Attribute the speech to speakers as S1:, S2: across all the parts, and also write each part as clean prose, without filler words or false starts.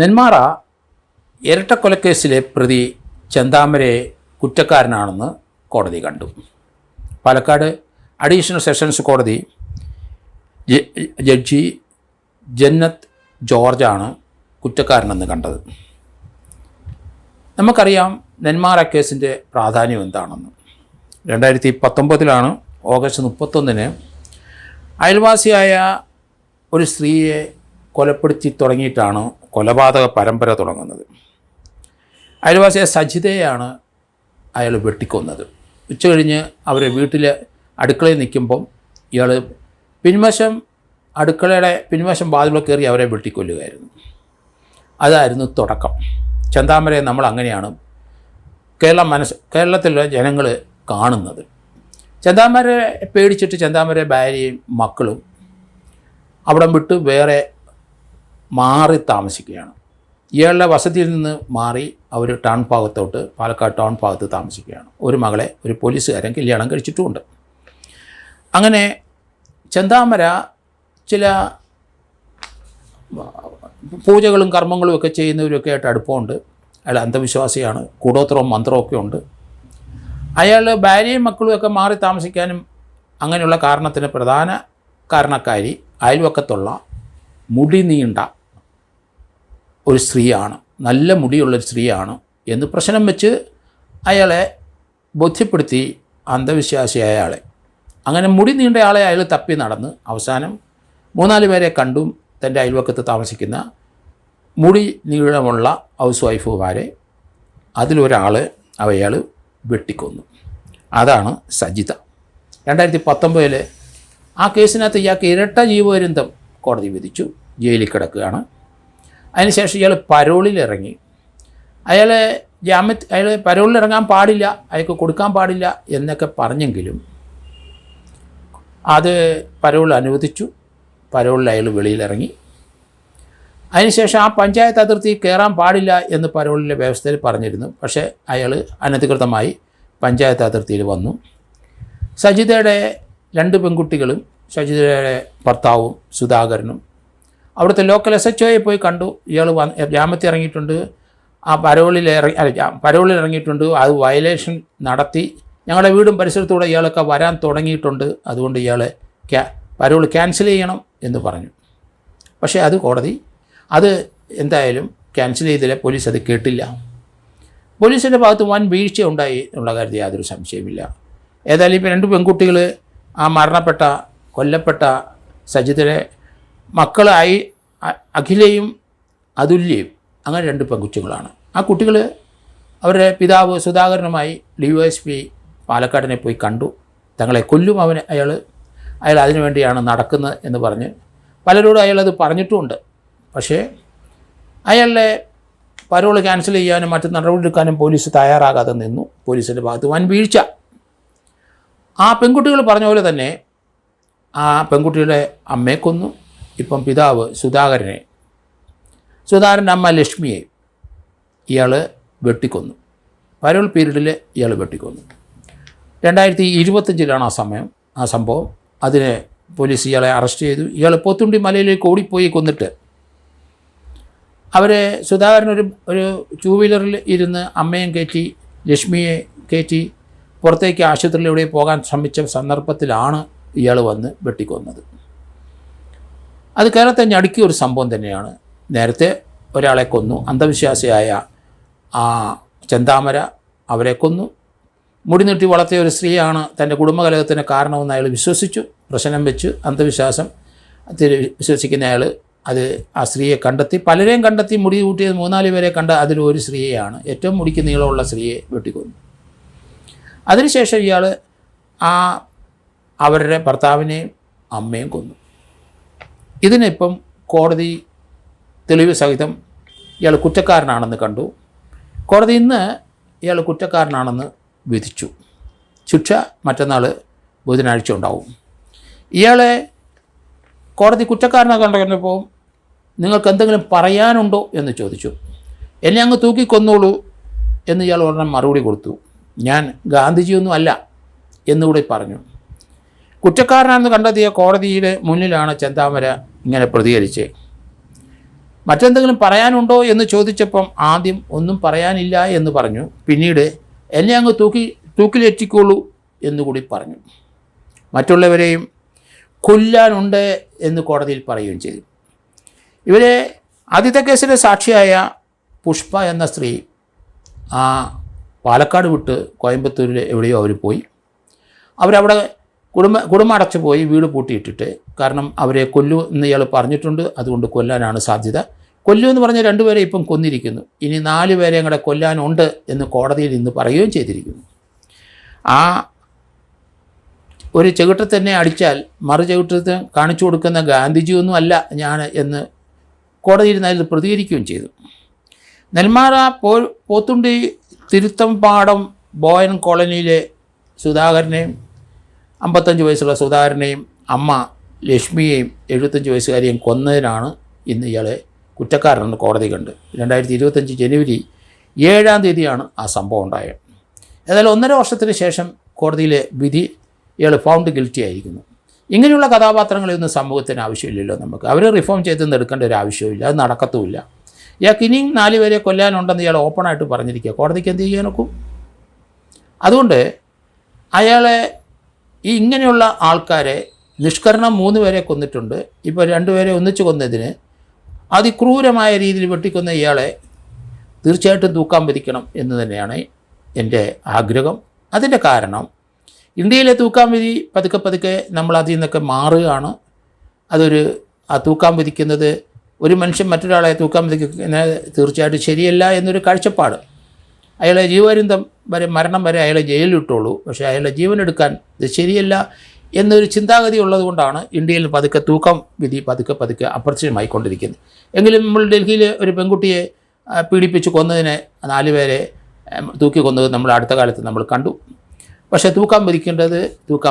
S1: നെന്മാറ ഇരട്ടക്കൊലക്കേസിലെ പ്രതി ചെന്താമരയെ കുറ്റക്കാരനാണെന്ന് കോടതി കണ്ടു. പാലക്കാട് അഡീഷണൽ സെഷൻസ് കോടതി ജഡ്ജി ജന്നത്ത് ജോർജാണ് കുറ്റക്കാരനെന്ന് കണ്ടത്. നമുക്കറിയാം നെന്മാറ കേസിൻ്റെ പ്രാധാന്യം എന്താണെന്ന്. 2019 ഓഗസ്റ്റ് 31 അയൽവാസിയായ ഒരു സ്ത്രീയെ കൊലപ്പെടുത്തി തുടങ്ങിയിട്ടാണ് കൊലപാതക പരമ്പര തുടങ്ങുന്നത്. അയൽവാസിയായ സജിതയെയാണ് അയാൾ വെട്ടിക്കൊന്നത്. ഉച്ചകഴിഞ്ഞ് അവരെ വീട്ടിലെ അടുക്കളയിൽ നിൽക്കുമ്പം ഇയാൾ അടുക്കളയുടെ പിൻവശം വാതിലോ കയറി അവരെ വെട്ടിക്കൊല്ലുകയായിരുന്നു. അതായിരുന്നു തുടക്കം. ചെന്താമരയെ നമ്മൾ അങ്ങനെയാണ് കേരളത്തിലെ ജനങ്ങൾ കാണുന്നത്. ചെന്താമരയെ പേടിച്ചിട്ട് ചെന്താമര ഭാര്യയും മക്കളും അവിടം വിട്ട് വേറെ മാറി താമസിക്കുകയാണ്. ഇയാളുടെ വസതിയിൽ നിന്ന് മാറി അവർ ടൗൺ ഭാഗത്തോട്ട്, പാലക്കാട് ടൗൺ ഭാഗത്ത് താമസിക്കുകയാണ്. ഒരു മകളെ ഒരു പോലീസുകാരൻ കല്യാണം കഴിച്ചിട്ടുമുണ്ട്. അങ്ങനെ ചെന്താമര ചില പൂജകളും കർമ്മങ്ങളും ഒക്കെ ചെയ്യുന്നവരൊക്കെ ആയിട്ട് അടുപ്പമുണ്ട്. അയാൾ അന്ധവിശ്വാസിയാണ്. കൂടോത്രവും മന്ത്രമൊക്കെ ഉണ്ട്. അയാൾ ഭാര്യയും മക്കളുമൊക്കെ മാറി താമസിക്കാനും അങ്ങനെയുള്ള കാരണത്തിന് പ്രധാന കാരണക്കാരി അയൽവക്കത്തുള്ള മുടി നീണ്ട ഒരു സ്ത്രീയാണ്, നല്ല മുടിയുള്ളൊരു സ്ത്രീയാണ് എന്ന് പ്രശ്നം വെച്ച് അയാളെ ബോധ്യപ്പെടുത്തി അന്ധവിശ്വാസിയായ ആളെ. അങ്ങനെ മുടി നീണ്ട ആളെ അയാൾ തപ്പി നടന്ന് അവസാനം 3-4 പേരെ കണ്ടും തൻ്റെ അയൽവക്കത്ത് താമസിക്കുന്ന മുടി നീളമുള്ള ഹൗസ് വൈഫുമാരെ അതിലൊരാൾ അയാൾ വെട്ടിക്കൊന്നു. അതാണ് സജിത. 2019 ആ കേസിനകത്ത് ഇയാൾക്ക് ഇരട്ട ജീവപര്യന്തം കോടതി വിധിച്ചു. ജയിലിൽ കിടക്കുകയാണ്. അതിനുശേഷം ഇയാൾ പരോളിലിറങ്ങി. അയാൾ പരോളിലിറങ്ങാൻ പാടില്ല, അയാൾക്ക് കൊടുക്കാൻ പാടില്ല എന്നൊക്കെ പറഞ്ഞെങ്കിലും അത് പരോൾ അനുവദിച്ചു. പരോളിൽ അയാൾ വെളിയിലിറങ്ങി. അതിനുശേഷം ആ പഞ്ചായത്ത് അതിർത്തി കയറാൻ പാടില്ല എന്ന് പരോളിലെ വ്യവസ്ഥയിൽ പറഞ്ഞിരുന്നു. പക്ഷേ അയാൾ അനധികൃതമായി പഞ്ചായത്ത് അതിർത്തിയിൽ വന്നു. സജിതയുടെ 2 പെൺകുട്ടികളും സജിതയുടെ ഭർത്താവും സുധാകരനും അവിടുത്തെ ലോക്കൽ SHOയെ പോയി കണ്ടു. ഇയാൾ ജാമ്യത്തിൽ ഇറങ്ങിയിട്ടുണ്ട്, ആ പരോളിൽ ഇറങ്ങിയിട്ടുണ്ട്, അത് വയലേഷൻ നടത്തി ഞങ്ങളുടെ വീടും പരിസരത്തൂടെ ഇയാളൊക്കെ വരാൻ തുടങ്ങിയിട്ടുണ്ട്, അതുകൊണ്ട് ഇയാളെ പരോൾ ക്യാൻസൽ ചെയ്യണം എന്ന് പറഞ്ഞു. പക്ഷേ അത് കോടതി എന്തായാലും ക്യാൻസൽ ചെയ്തില്ല. പോലീസ് അത് കേട്ടില്ല. പോലീസിൻ്റെ ഭാഗത്ത് വൻ വീഴ്ച ഉണ്ടായി എന്നുള്ള കാര്യത്തിൽ യാതൊരു സംശയമില്ല. ഏതായാലും ഇപ്പോൾ 2 പെൺകുട്ടികൾ, ആ കൊല്ലപ്പെട്ട സജിതയുടെ മക്കളായി അഖിലയും അതുല്യയും, അങ്ങനെ 2 പെൺകുട്ടികളാണ്. ആ കുട്ടികൾ അവരുടെ പിതാവ് സുധാകരനുമായി DYSP പാലക്കാടിനെ പോയി കണ്ടു. തങ്ങളെ കൊല്ലും അയാൾ അതിനു വേണ്ടിയാണ് നടക്കുന്നത് എന്ന് പറഞ്ഞ് പലരോടും അയാളത് പറഞ്ഞിട്ടുമുണ്ട്. പക്ഷേ അയാളുടെ പരോൾ ക്യാൻസൽ ചെയ്യാനും മറ്റു നടപടിയെടുക്കാനും പോലീസ് തയ്യാറാകാതെ നിന്നു. പോലീസിൻ്റെ ഭാഗത്ത് വൻ വീഴ്ച. ആ പെൺകുട്ടികൾ പറഞ്ഞ പോലെ തന്നെ ആ പെൺകുട്ടിയുടെ അമ്മയെ കൊന്നു. ഇപ്പം പിതാവ് സുധാകരൻ്റെ അമ്മ ലക്ഷ്മിയെ ഇയാൾ വെട്ടിക്കൊന്നു. പരോൾ പീരീഡിൽ ഇയാൾ വെട്ടിക്കൊന്നു. 2025 ആ സംഭവം. അതിനെ പോലീസ് ഇയാളെ അറസ്റ്റ് ചെയ്തു. ഇയാൾ പോത്തുണ്ടി മലയിലേക്ക് ഓടിപ്പോയി കൊന്നിട്ട് സുധാകരൻ ഒരു 2 വീലറിൽ ഇരുന്ന് അമ്മയും കയറ്റി ലക്ഷ്മിയെ കയറ്റി പുറത്തേക്ക് ആശുപത്രിയിലൂടെ പോകാൻ ശ്രമിച്ച സന്ദർഭത്തിലാണ് ഇയാൾ വന്ന് വെട്ടിക്കൊന്നത്. അത് കേരളത്തെ ഞടുക്കിയ ഒരു സംഭവം തന്നെയാണ്. നേരത്തെ ഒരാളെ കൊന്നു, അന്ധവിശ്വാസിയായ ആ ചെന്താമര അവരെ കൊന്നു. മുടി നീട്ടി വളർത്തിയ ഒരു സ്ത്രീയാണ് തൻ്റെ കുടുംബകലഹത്തിന് കാരണമെന്ന് അയാൾ വിശ്വസിച്ചു. പ്രശ്നം വെച്ച് അന്ധവിശ്വാസം വിശ്വസിക്കുന്ന അയാൾ ആ സ്ത്രീയെ കണ്ടെത്തി, പലരെയും കണ്ടെത്തി. മുടി കൂട്ടിയത് 3-4 പേരെ കണ്ട അതിലൊരു സ്ത്രീയെയാണ്, ഏറ്റവും മുടിക്ക് നീളമുള്ള സ്ത്രീയെ വെട്ടിക്കൊന്നു. അതിനുശേഷം ഇയാൾ അവരുടെ ഭർത്താവിനെയും അമ്മയും കൊന്നു. ഇതിനിപ്പം കോടതി തെളിവ് സഹിതം ഇയാൾ കുറ്റക്കാരനാണെന്ന് കണ്ടു. കോടതി ഇന്ന് ഇയാൾ കുറ്റക്കാരനാണെന്ന് വിധിച്ചു. ശിക്ഷ മറ്റന്നാൾ ബുധനാഴ്ച ഉണ്ടാവും. ഇയാളെ കോടതി കുറ്റക്കാരനെ കണ്ടപ്പോൾ നിങ്ങൾക്ക് എന്തെങ്കിലും പറയാനുണ്ടോ എന്ന് ചോദിച്ചു. എന്നെ അങ്ങ് തൂക്കിക്കൊന്നോളൂ എന്ന് ഇയാൾ ഉടനെ മറുപടി കൊടുത്തു. ഞാൻ ഗാന്ധിജിയൊന്നും അല്ല എന്നുകൂടി പറഞ്ഞു. കുറ്റക്കാരനാണെന്ന് കണ്ടെത്തിയ കോടതിയുടെ മുന്നിലാണ് ചെന്താമര ഇങ്ങനെ പ്രതികരിച്ചത്. മറ്റെന്തെങ്കിലും പറയാനുണ്ടോ എന്ന് ചോദിച്ചപ്പം ആദ്യം ഒന്നും പറയാനില്ല എന്ന് പറഞ്ഞു. പിന്നീട് എന്നെ അങ്ങ് തൂക്കിലേറ്റിക്കോളൂ എന്നുകൂടി പറഞ്ഞു. മറ്റുള്ളവരെയും കൊല്ലാനുണ്ട് എന്ന് കോടതിയിൽ പറയുകയും ചെയ്തു. ഇവരെ ആദ്യത്തെ കേസിലെ സാക്ഷിയായ പുഷ്പ എന്ന സ്ത്രീ പാലക്കാട് വിട്ട് കോയമ്പത്തൂരിൽ എവിടെയോ അവർ പോയി. അവരവിടെ കുടുംബം അടച്ചു പോയി, വീട് പൂട്ടിയിട്ടിട്ട്. കാരണം അവരെ കൊല്ലൂ എന്ന് ഇയാൾ പറഞ്ഞിട്ടുണ്ട്, അതുകൊണ്ട് കൊല്ലാനാണ് സാധ്യത. കൊല്ലൂ എന്ന് പറഞ്ഞ 2 പേരെ ഇപ്പം കൊന്നിരിക്കുന്നു. ഇനി 4 പേരെ കൂടെ കൊല്ലാനുണ്ട് എന്ന് കോടതിയിൽ ഇന്ന് പറയുകയും ചെയ്തിരിക്കുന്നു. ആ ഒരു ചെകിട്ട തന്നെ അടിച്ചാൽ മറു ചെകിട്ടത്ത് കാണിച്ചു കൊടുക്കുന്ന ഗാന്ധിജിയൊന്നും അല്ല ഞാൻ എന്ന് കോടതിയിൽ നിന്ന് പ്രതികരിക്കുകയും ചെയ്തു. നെന്മാറ പോത്തുണ്ടി തിരുത്തമ്പാടം ബോയൻ കോളനിയിലെ സുധാകരനെയും 55 വയസ്സുള്ള സുധാകരനെയും അമ്മ ലക്ഷ്മിയെയും 75 വയസ്സുകാരിയെയും കൊന്നതിനാണ് ഇന്ന് ഇയാളെ കുറ്റക്കാരനെന്ന് കോടതി കണ്ട്. 2025 ജനുവരി 7-ാം തീയതിയാണ് ആ സംഭവം ഉണ്ടായത്. ഏതായാലും 1.5 വർഷത്തിന് ശേഷം കോടതിയിലെ വിധി ഇയാൾ ഫൗണ്ട് ഗിൽറ്റി ആയിരിക്കുന്നു. ഇങ്ങനെയുള്ള കഥാപാത്രങ്ങളൊന്നും സമൂഹത്തിന് ആവശ്യമില്ലല്ലോ. നമുക്ക് അവരെ റിഫോം ചെയ്തെന്ന് എടുക്കേണ്ട ഒരു ആവശ്യമില്ല, അത് നടക്കത്തുമില്ല. ഇയാൾക്ക് ഇനിയും 4 പേരെ കൊല്ലാനുണ്ടെന്ന് ഇയാൾ ഓപ്പണായിട്ട് പറഞ്ഞിരിക്കുക. കോടതിക്ക് എന്ത് ചെയ്യാനൊക്കും? അതുകൊണ്ട് അയാളെ ഇങ്ങനെയുള്ള ആൾക്കാരെ നിഷ്കരണം 3 പേരെ കൊന്നിട്ടുണ്ട്. ഇപ്പോൾ 2 പേരെ ഒന്നിച്ച് കൊന്നതിന് അതിക്രൂരമായ രീതിയിൽ വെട്ടിക്കൊന്ന ഇയാളെ തീർച്ചയായിട്ടും തൂക്കാൻ വിധിക്കണം എന്ന് തന്നെയാണ് എൻ്റെ ആഗ്രഹം. അതിൻ്റെ കാരണം ഇന്ത്യയിലെ തൂക്കാൻ വിധി പതുക്കെ നമ്മൾ അതിൽ നിന്നൊക്കെ മാറുകയാണ്. ആ തൂക്കാൻ വിധിക്കുന്നത് ഒരു മനുഷ്യൻ മറ്റൊരാളെ തൂക്കാൻ വിധിക്കുന്നത് തീർച്ചയായിട്ടും ശരിയല്ല എന്നൊരു കാഴ്ചപ്പാട്. അയാളെ ജീവപര്യന്തം വരെ മരണം വരെ അയാളെ ജയിലിലിട്ടുള്ളൂ, പക്ഷേ അയാളുടെ ജീവനെടുക്കാൻ ഇത് ശരിയല്ല എന്നൊരു ചിന്താഗതി ഉള്ളതുകൊണ്ടാണ് ഇന്ത്യയിൽ തൂക്കം വിധി പതുക്കെ അപ്രത്യക്ഷമായിക്കൊണ്ടിരിക്കുന്നത്. എങ്കിലും നമ്മൾ ഡൽഹിയിൽ ഒരു പെൺകുട്ടിയെ പീഡിപ്പിച്ച് കൊന്നതിനെ 4 പേരെ തൂക്കി കൊന്നത് നമ്മൾ അടുത്ത കാലത്ത് നമ്മൾ കണ്ടു. പക്ഷേ തൂക്കം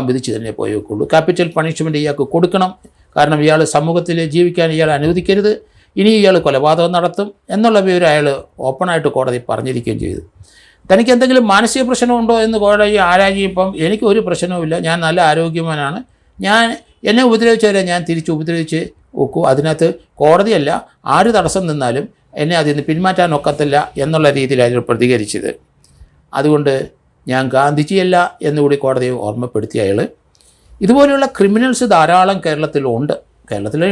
S1: വിധിച്ച് തന്നെ പോയേക്കുള്ളൂ. ക്യാപിറ്റൽ പണിഷ്മെൻറ്റ് ഇയാൾക്ക് കൊടുക്കണം. കാരണം ഇയാൾ സമൂഹത്തിൽ ജീവിക്കാൻ ഇയാൾ അനുവദിക്കരുത്. ഇനി ഇയാൾ കൊലപാതകം നടത്തും എന്നുള്ള വിവരം അയാൾ ഓപ്പണായിട്ട് കോടതി പറഞ്ഞിരിക്കുകയും ചെയ്തു. തനിക്ക് എന്തെങ്കിലും മാനസിക പ്രശ്നമുണ്ടോ എന്ന് കോടതി ആരാഞ്ഞപ്പം എനിക്ക് ഒരു പ്രശ്നവുമില്ല, ഞാൻ നല്ല ആരോഗ്യവാനാണ്, എന്നെ ഉപദ്രവിച്ചവരെ ഞാൻ തിരിച്ച് ഉപദ്രവിച്ച് നോക്കൂ, അതിനകത്ത് കോടതിയല്ല ആര് തടസ്സം നിന്നാലും എന്നെ അതിൽ നിന്ന് പിന്മാറ്റാൻ ഒക്കത്തില്ല എന്നുള്ള രീതിയിലാണ് പ്രതികരിച്ചത്. അതുകൊണ്ട് ഞാൻ ഗാന്ധിജിയല്ല എന്നുകൂടി കോടതിയെ ഓർമ്മപ്പെടുത്തിയ അയാൾ. ഇതുപോലെയുള്ള ക്രിമിനൽസ് ധാരാളം കേരളത്തിലുണ്ട്.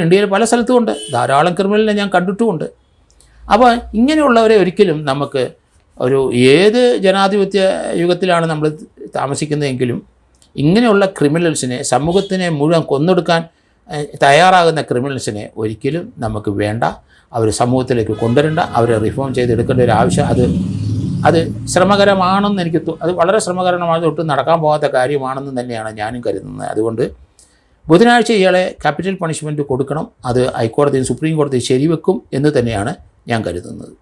S1: ഇന്ത്യയിൽ പല സ്ഥലത്തുമുണ്ട്. ധാരാളം ക്രിമിനലിനെ ഞാൻ കണ്ടിട്ടുമുണ്ട്. അപ്പോൾ ഇങ്ങനെയുള്ളവരെ ഒരിക്കലും നമുക്ക് ഏത് ജനാധിപത്യ യുഗത്തിലാണ് നമ്മൾ താമസിക്കുന്നതെങ്കിലും ഇങ്ങനെയുള്ള ക്രിമിനൽസിനെ, സമൂഹത്തിനെ മുഴുവൻ കൊന്നൊടുക്കാൻ തയ്യാറാകുന്ന ക്രിമിനൽസിനെ ഒരിക്കലും നമുക്ക് വേണ്ട. അവർ സമൂഹത്തിലേക്ക് കൊണ്ടുവരേണ്ട. അവരെ റിഫോം ചെയ്തെടുക്കേണ്ട ഒരു ആവശ്യം അത് ശ്രമകരമാണെന്ന് അത് വളരെ ശ്രമകരമാണ്, ഒട്ടും നടക്കാൻ പോകാത്ത കാര്യമാണെന്ന് തന്നെയാണ് ഞാനും കരുതുന്നത്. അതുകൊണ്ട് ബുധനാഴ്ച ഇയാളെ ക്യാപിറ്റൽ പണിഷ്മെൻറ്റ് കൊടുക്കണം. അത് ഹൈക്കോടതിയും സുപ്രീം കോടതിയും ശരിവെക്കും എന്ന് തന്നെയാണ് ഞാൻ കരുതുന്നത്.